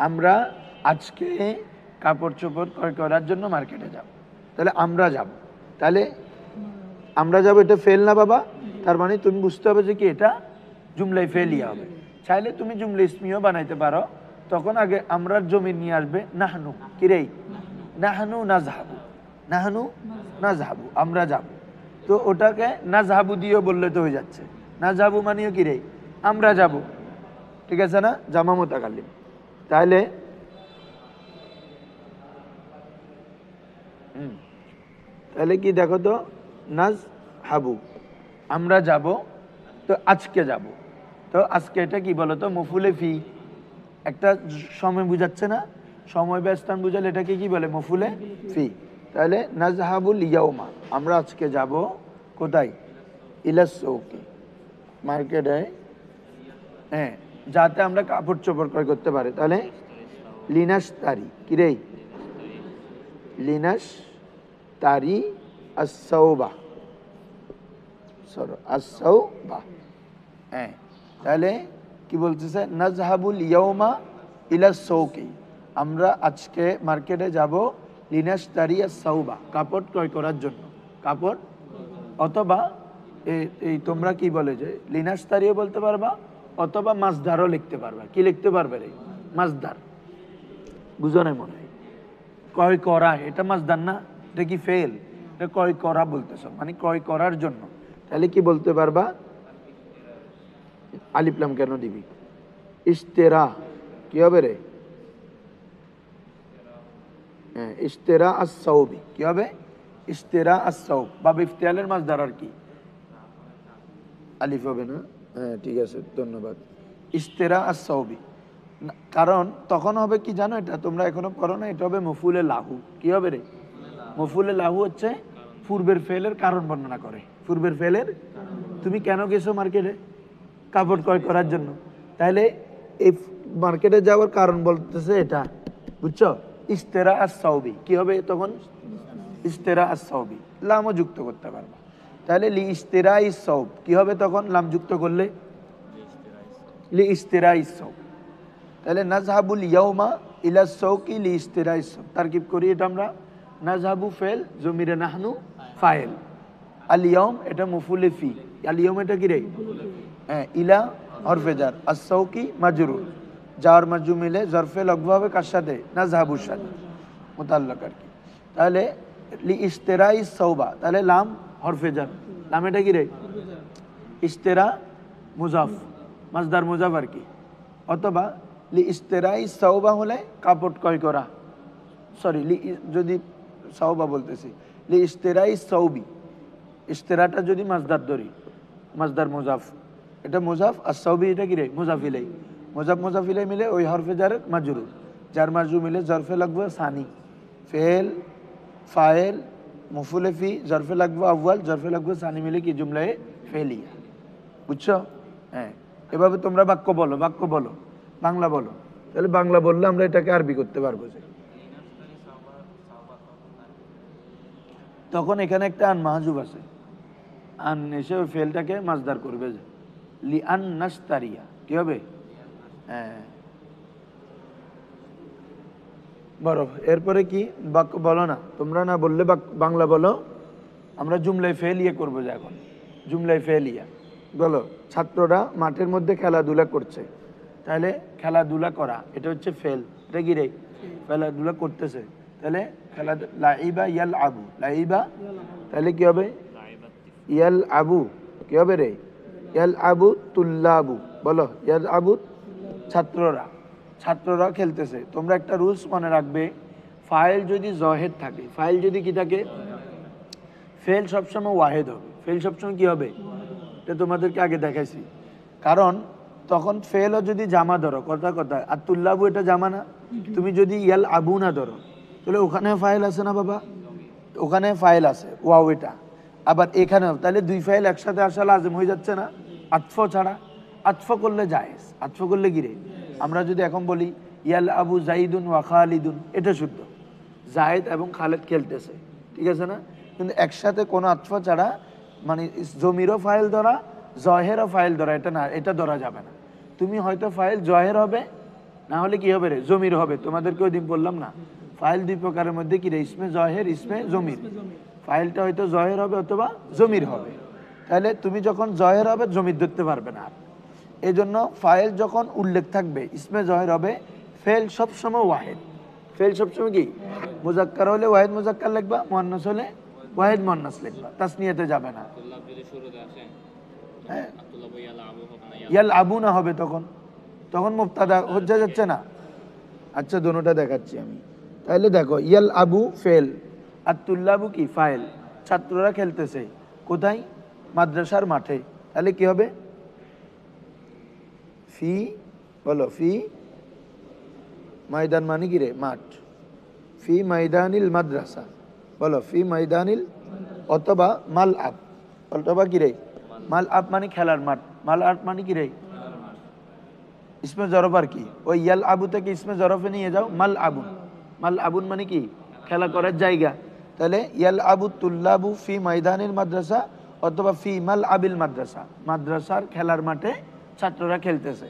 আমরা আজকে কাপড় চোপড় ক্রয় করার জন্য মার্কেটে যাব, তাহলে আমরা যাব, তাহলে আমরা যাব এটা ফেল না বাবা? তার মানে তুমি বুঝতে হবে যে কি এটা জুমলাই ফেলই হবে। চাইলে তুমি জুমলা ইসমিও বানাইতে পারো, তখন আগে আমরার জমি নিয়ে আসবে নাহনু, কিরে নাহনু নাজহাবু, নাহনু নাজহাবু, আমরা যাব। তো ওটাকে নাজহাবু দিয়েও বললে তো হয়ে যাচ্ছে, নাজহাবু মানিও কিরে আমরা যাব, ঠিক আছে না? জামা মুতাকাল্লিম। তাহলে তাহলে কি দেখো তো, নাজহাবু আমরা যাব, তো আজকে যাব, তো আজকে এটা কি বলো তো মফুলে ফি, একটা সময় বুঝাচ্ছে না, সময় বা স্থান বুঝালে এটাকে কি বলে মফুলে ফি। তাহলে নাজহাবুল ইয়াউমা আমরা আজকে যাব কোথায়? ইলাস সৌকি মার্কেটে, হ্যাঁ, যাতে আমরা কাপড় চোপড় ক্রয় করতে পারি। তাহলে লিনাস তারি কিরে লিনাস তারি আসৌবা, সরো আসৌবা, হ্যাঁ। তাহলে কি বলতেছে নাজহাবুল ইয়াউমা ইলা সৌকি আমরা আজকে মার্কেটে যাব লিনাস তারি আসৌবা কাপড় ক্রয় করার জন্য, কাপড়। অথবা এই তোমরা কি বলে যে লিনাস তারিও বলতে পারবা, অথবা মাছদারও লিখতে পারবা। কি লিখতে পারবে রে? মাছদার। বুঝো না মনে হয়? ক্রয় করা এটা মাছদার না, এটা কি ফেল? এটা ক্রয় করা বলতেছ, মানে ক্রয় করার জন্য। তাহলে কি বলতে পারবা? আলিফলাম কেন দিবি? ইস্তেরা কি হবে রে? হ্যাঁ, ইস্তেরা আস-সাউবি কি হবে? ইস্তেরা আস-সাউব। বাব ইফতিয়ালের মাছদার আর কি আলিফ হবে না? হ্যাঁ ঠিক আছে, ধন্যবাদ। ইস্তেরা আস-সাউবি, কারণ তখন হবে কি জানো, এটা তোমরা এখনো পড়ো না, এটা হবে মফুলে লাহু। কি হবে রে? মফুলে লাহু হচ্ছে পূর্বের ফেলের কারণ বর্ণনা করে। পূর্বের ফেলের, তুমি কেন গেছো মার্কেটে? কাপড় ক্রয় করার জন্য। তাহলে এই মার্কেটে যাওয়ার কারণ বলতেছে এটা, বুঝছো? ইস্তেরা আস-সাউবি কি হবে তখন? ইস্তেরা আস-সাউবি, লামও যুক্ত করতে পারবা। তাহলে লি ইস্তেরা ইস-সাউব কি হবে তখন লাম যুক্ত করলে? লি ইস্তেরা ইস-সাউব। তাহলে নাজহাবুল ইয়াউমা ইলা সৌকি লি ইস্তেরা ইস-সাউব। তারকিব করি এটা আমরা, নাজহাবু ফেল, জমিরে নাহনু ফাইল, আল ইয়াউম এটা মফুলে ফি, আল ইয়াউম এটা কি রে? হ্যাঁ, ইলা হরফে জার, আস-সাউকি মাজরুর, জার মাজরুর মিলে জরফে লগভা হবে কার সাথে? নাজহাবুর সাথে, মুতাল্লাক আর কি। তাহলে লি ইস্তেরা ইস-সাউবা, তাহলে লাম হরফে জার, লাম এটা কি রে? ইস্তেরা মুজাফ, মাজদার মুজাফ আর কি। অথবা লি ইস্তেরা ইস-সাউবা হলে কাপড় ক্রয় করা, সরি লি যদি সাউবা বলতেছি, লি ইস্তেরা ইস-সাউবি, ইস্তেরাটা যদি মাজদার ধরি, মাজদার মুজাফ, এটা মুজাফ, আর সাউবি এটা কি রে? মুজাফ ইলাই, মুজাফ মুজাফ ইলাই মিলে ওই হরফে জারের মাজরুর, যার মাজরুর মিলে জরফে লাগবে সানি, ফেল ফাইল মফুলে ফি, জরফে লাগবে আউয়াল, জরফে লাগবে সানি মিলে কি জুমলায়ে ফেলিয়া। বুঝছো? হ্যাঁ, এভাবে তোমরা বাক্য বলো, বাক্য বলো, বাংলা বলো। তাহলে বাংলা বললে আমরা এটাকে আরবি করতে পারবো যে, তখন এখানে একটা আন মাহজুব আছে, আন এসে ওই ফেলটাকে মাজদার করবে যে লি আন নাস্তারিয়া কি হবে? হ্যাঁ, বড়। এরপরে কি বাক্য বলো না, তোমরা না বললে বাংলা বলো। আমরা জুমলাই ফেলিয়া করবো যে এখন, জুমলাই ফেলিয়া বলো। ছাত্ররা মাঠের মধ্যে খেলাধুলা করছে, তাহলে খেলাধুলা করা এটা হচ্ছে ফেল, এটা কি রে? খেলাধুলা করতেছে, তাহলে খেলা লাইবা ইয়াল আবু, লাইবা, তাহলে কি হবে? ইয়াল আবু কি হবে রে? ইয়াল আবু তুল্লাবু, বলো ইয়াল আবু, ছাত্ররা, ছাত্ররা খেলতেছে। তোমরা একটা রুলস মনে রাখবে, ফাইল যদি জহেদ থাকে, ফাইল যদি কি থাকে, ফেল সবসময় ওয়াহেদ হবে, ফেল সবসময় কি হবে? এটা তোমাদেরকে আগে দেখাইছি। কারণ তখন ফেলও যদি জামা ধরো, কথা কথা, আর তুল্লাবু এটা জামা না, তুমি যদি ইয়াল আবু না ধরো, তাহলে ওখানে ফাইল আছে না বাবা? ওখানে ফাইল আছে ওয়াও এটা, আবার এখানেও, তাহলে দুই ফাইল একসাথে আসা লাজিম হয়ে যাচ্ছে না আতফ ছাড়া। আতফ করলে জায়েজ, আতফ করলে গিরে। আমরা যদি এখন বলি ইয়াল আবু জাইদুন ওয়া খালিদুন, এটা শুদ্ধ, জায়েদ এবং খালেদ খেলতেছে, ঠিক আছে না? কিন্তু একসাথে কোনো আতফ ছাড়া, মানে জমিরও ফাইল ধরা, জহেরও ফাইল ধরা, এটা না, এটা ধরা যাবে না। তুমি হয়তো ফাইল জহের হবে, না হলে কি হবে রে, জমির হবে। তোমাদেরকে ওই দিন বললাম না, ফাইল দুই প্রকারের মধ্যে কি রে, ইসমে জহের, ইসমে জমির। ফাইলটা হয়তো জহের হবে অথবা জমির হবে। তাহলে তুমি যখন জহের হবে জমির ধরতে পারবে না। এই জন্য ফাইল যখন উল্লেখ থাকবে ইসমে জহের হবে, ফেল সবসময় ওয়াহেদ। ফেল সবসময় কি, মুজাক্কার হলে ওয়াহেদ মুজাক্কার লিখবা, মুয়ান্নাস হলে ওয়াহেদ মুয়ান্নাস লিখবা, তাসনিয়াতে যাবে না। হ্যাঁ, ইয়াল আবুনা হবে তখন, তখন মুবতাদা হজ্জা যাচ্ছে না। আচ্ছা দোনোটা দেখাচ্ছি আমি। তাহলে দেখো, ইয়াল আবু ফেল, আর তুল্লাবু কি ফাইল। ছাত্ররা খেলতেছে কোথায়, মাদ্রাসার মাঠে। তাহলে কি হবে, ফি, বলো ফি ময়দান মানে কি রে, মাঠ। ফি ময়দানিল মাদ্রাসা, বলো ফি ময়দানিল, অথবা মাল আব, অথবা কি রে মাল আব মানে খেলার মাঠ, মাল আব মানে কি রে ইসমে জরফ। আর কি ওই ইয়াল আবু থেকে ইসমে জরফে নিয়ে যাও মাল আবুন। মাল আবুন মানে কি, খেলা করার জায়গা। তাহলে ইয়াল আবু তুল্লাবু ফি ময়দানিল মাদ্রাসা, অথবা ফি মাল আবিল মাদ্রাসা, মাদ্রাসার খেলার মাঠে ছাত্ররা খেলতেছে।